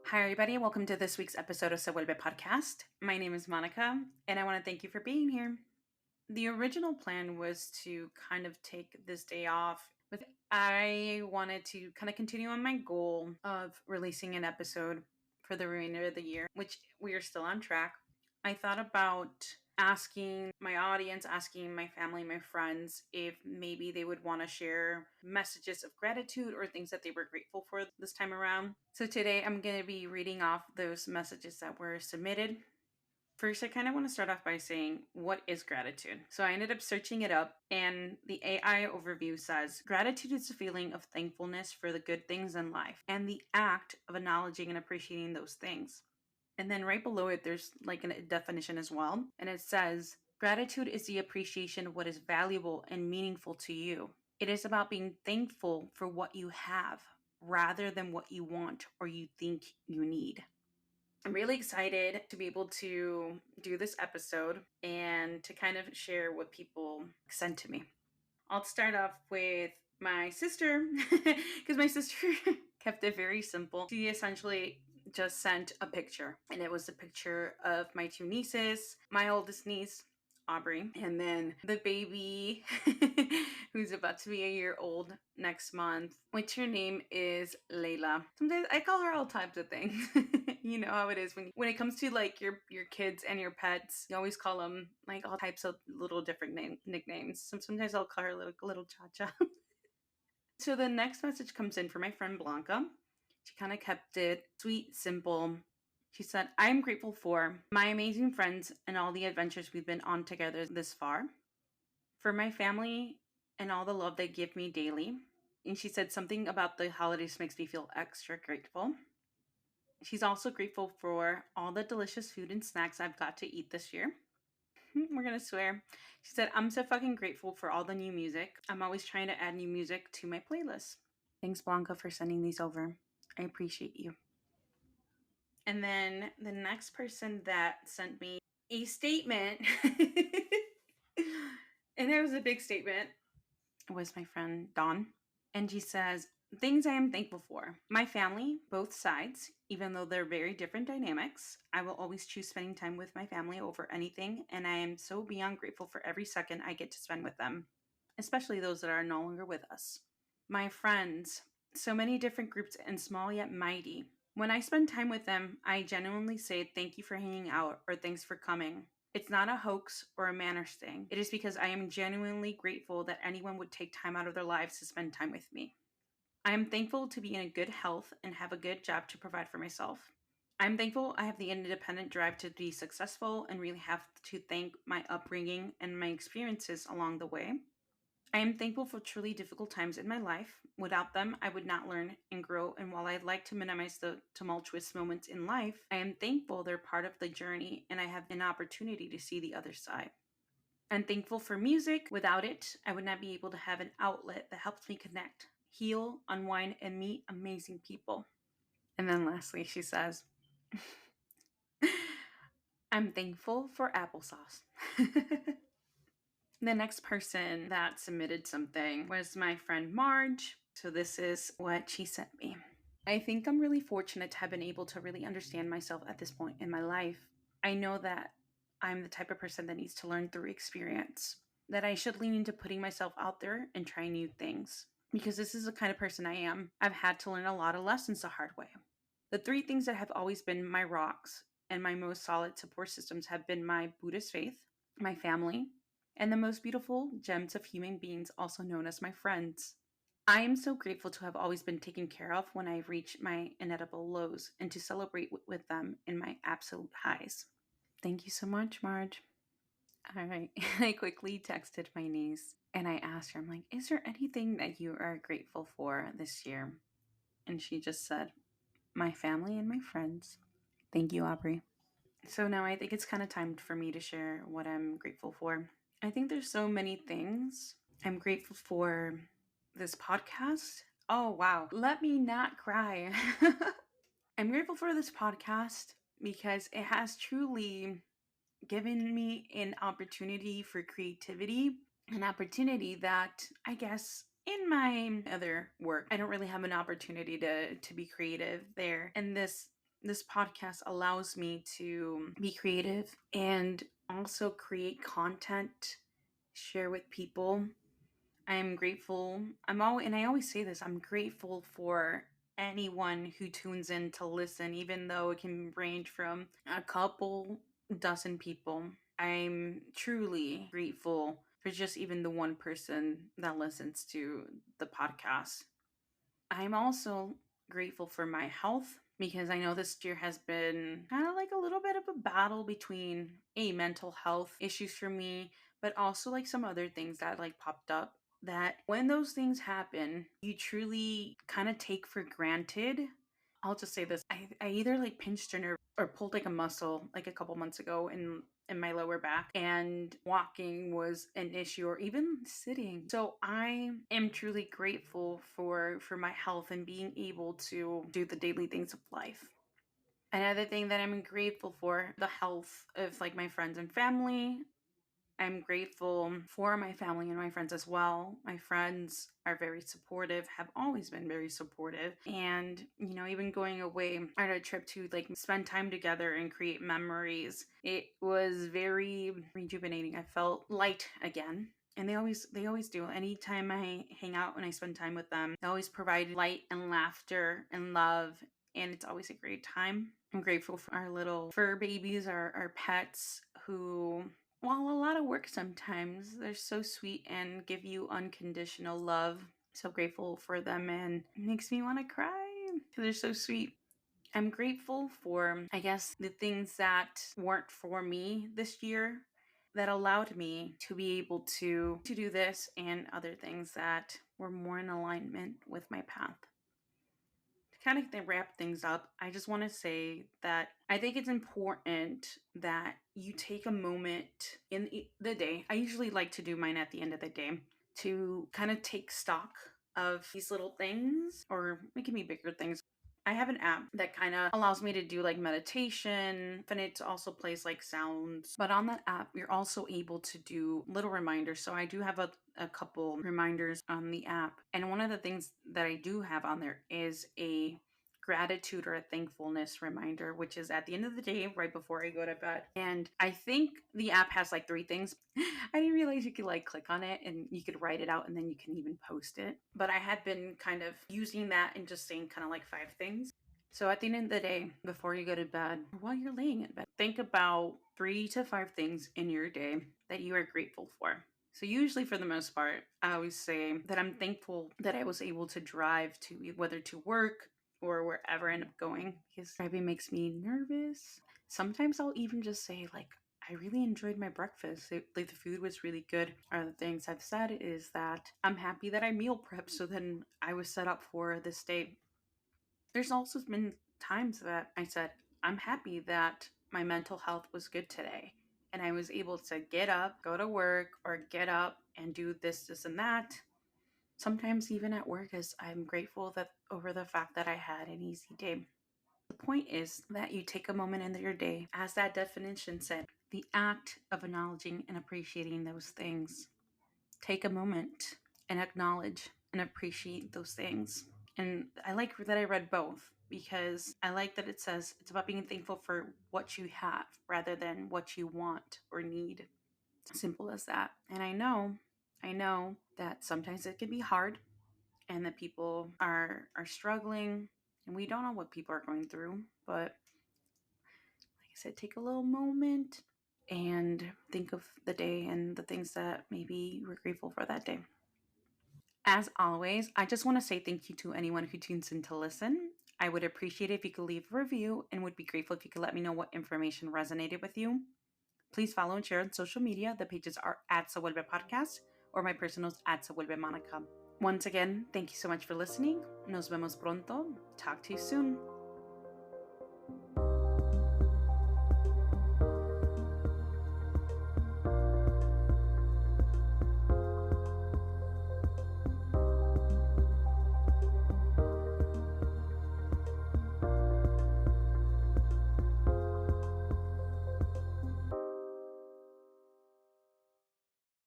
Hi, everybody. Welcome to this week's episode of Se Vuelve Podcast. My name is Monica, and I want to thank you for being here. The original plan was to kind of take this day off. I wanted to kind of continue on my goal of releasing an episode for the remainder of the year, which we are still on track. I thought about asking my audience, asking my family, my friends, if maybe they would want to share messages of gratitude or things that they were grateful for this time around. So today I'm going to be reading off those messages that were submitted. First, I kind of want to start off by saying, what is gratitude? So I ended up searching it up, and the AI overview says, gratitude is a feeling of thankfulness for the good things in life and the act of acknowledging and appreciating those things. And then right below it, there's like a definition as well. And it says, gratitude is the appreciation of what is valuable and meaningful to you. It is about being thankful for what you have rather than what you want or you think you need. I'm really excited to be able to do this episode and to kind of share what people sent to me. I'll start off with my sister because my sister kept it very simple. She essentially just sent a picture, and it was a picture of my two nieces, my oldest niece, Aubrey, and then the baby who's about to be a year old next month, which her name is Layla. Sometimes I call her all types of things. You know how it is when it comes to like your kids and your pets. You always call them like all types of little different nicknames. Sometimes I'll call her little Cha-Cha. So the next message comes in from my friend Blanca. She kind of kept it sweet, simple. She said, I am grateful for my amazing friends and all the adventures we've been on together this far, for my family and all the love they give me daily. And she said something about the holidays makes me feel extra grateful. She's also grateful for all the delicious food and snacks I've got to eat this year. We're going to swear. She said, I'm so fucking grateful for all the new music. I'm always trying to add new music to my playlist. Thanks, Blanca, for sending these over. I appreciate you. And then the next person that sent me a statement, and it was a big statement, was my friend Dawn. And she says, things I am thankful for. My family, both sides, even though they're very different dynamics, I will always choose spending time with my family over anything, and I am so beyond grateful for every second I get to spend with them, especially those that are no longer with us. My friends, so many different groups and small yet mighty. When I spend time with them, I genuinely say thank you for hanging out or thanks for coming. It's not a hoax or a manners thing. It is because I am genuinely grateful that anyone would take time out of their lives to spend time with me. I am thankful to be in a good health and have a good job to provide for myself. I'm thankful I have the independent drive to be successful and really have to thank my upbringing and my experiences along the way. I am thankful for truly difficult times in my life. Without them, I would not learn and grow, and while I'd like to minimize the tumultuous moments in life, I am thankful they're part of the journey and I have an opportunity to see the other side. I'm thankful for music. Without it, I would not be able to have an outlet that helps me connect, heal, unwind, and meet amazing people. And then lastly, she says, I'm thankful for applesauce. The next person that submitted something was my friend Marge. So this is what she sent me. I think I'm really fortunate to have been able to really understand myself at this point in my life. I know that I'm the type of person that needs to learn through experience, that I should lean into putting myself out there and try new things, because this is the kind of person I am. I've had to learn a lot of lessons the hard way. The three things that have always been my rocks and my most solid support systems have been my Buddhist faith, my family, and the most beautiful gems of human beings, also known as my friends. I am so grateful to have always been taken care of when I reach my inedible lows and to celebrate with them in my absolute highs. Thank you so much, Marge. All right. I quickly texted my niece and I asked her, I'm like, is there anything that you are grateful for this year? And she just said, my family and my friends. Thank you, Aubrey. So now I think it's kind of time for me to share what I'm grateful for. I think there's so many things. I'm grateful for this podcast. Oh, wow. Let me not cry. I'm grateful for this podcast because it has truly given me an opportunity for creativity, an opportunity that I guess in my other work, I don't really have an opportunity to be creative there. And this this podcast allows me to be creative and also create content, share with people. I am grateful. And I always say this, I'm grateful for anyone who tunes in to listen, even though it can range from a couple dozen people. I'm truly grateful for just even the one person that listens to the podcast. I'm also grateful for my health because I know this year has been kind of like a little bit of a battle between mental health issues for me, but also like some other things that like popped up that when those things happen, you truly kind of take for granted. I'll just say this. I either like pinched a nerve or pulled like a muscle like a couple months ago in my lower back, and walking was an issue, or even sitting. So I am truly grateful for my health and being able to do the daily things of life. Another thing that I'm grateful for, the health of like my friends and family. I'm grateful for my family and my friends as well. My friends are very supportive, have always been very supportive. And, even going away on a trip to like spend time together and create memories, it was very rejuvenating. I felt light again. And they always do. Anytime I hang out and I spend time with them, they always provide light and laughter and love. And it's always a great time. I'm grateful for our little fur babies, our pets who, while a lot of work sometimes, they're so sweet and give you unconditional love. So grateful for them, and it makes me want to cry because they're so sweet. I'm grateful for, I guess, the things that weren't for me this year that allowed me to be able to do this and other things that were more in alignment with my path. Kind of wrap things up, I just want to say that I think it's important that you take a moment in the day. I usually like to do mine at the end of the day to kind of take stock of these little things, or it can be bigger things. I have an app that kind of allows me to do like meditation, and it also plays like sounds. But on that app, you're also able to do little reminders. So I do have a couple reminders on the app. And one of the things that I do have on there is a gratitude or a thankfulness reminder, which is at the end of the day, right before I go to bed. And I think the app has like 3 things. I didn't realize you could like click on it and you could write it out and then you can even post it. But I had been kind of using that and just saying kind of like 5 things. So at the end of the day, before you go to bed, or while you're laying in bed, think about 3 to 5 things in your day that you are grateful for. So usually for the most part, I always say that I'm thankful that I was able to drive to whether to work or wherever I end up going, because driving makes me nervous. Sometimes I'll even just say like, I really enjoyed my breakfast. Like the food was really good. Other things I've said is that I'm happy that I meal prepped, so then I was set up for this day. There's also been times that I said, I'm happy that my mental health was good today. And I was able to get up, go to work, or get up and do this, and that. Sometimes even at work, as I'm grateful that over the fact that I had an easy day. The point is that you take a moment in your day, as that definition said, the act of acknowledging and appreciating those things. Take a moment and acknowledge and appreciate those things. And I like that I read both, because I like that it says it's about being thankful for what you have rather than what you want or need. Simple as that. And I know that sometimes it can be hard and that people are struggling, and we don't know what people are going through. But like I said, take a little moment and think of the day and the things that maybe you were grateful for that day. As always, I just want to say thank you to anyone who tunes in to listen. I would appreciate it if you could leave a review, and would be grateful if you could let me know what information resonated with you. Please follow and share on social media. The pages are at Se Vuelve Podcast, or my personals at Se Vuelve Monica. Once again, thank you so much for listening. Nos vemos pronto. Talk to you soon.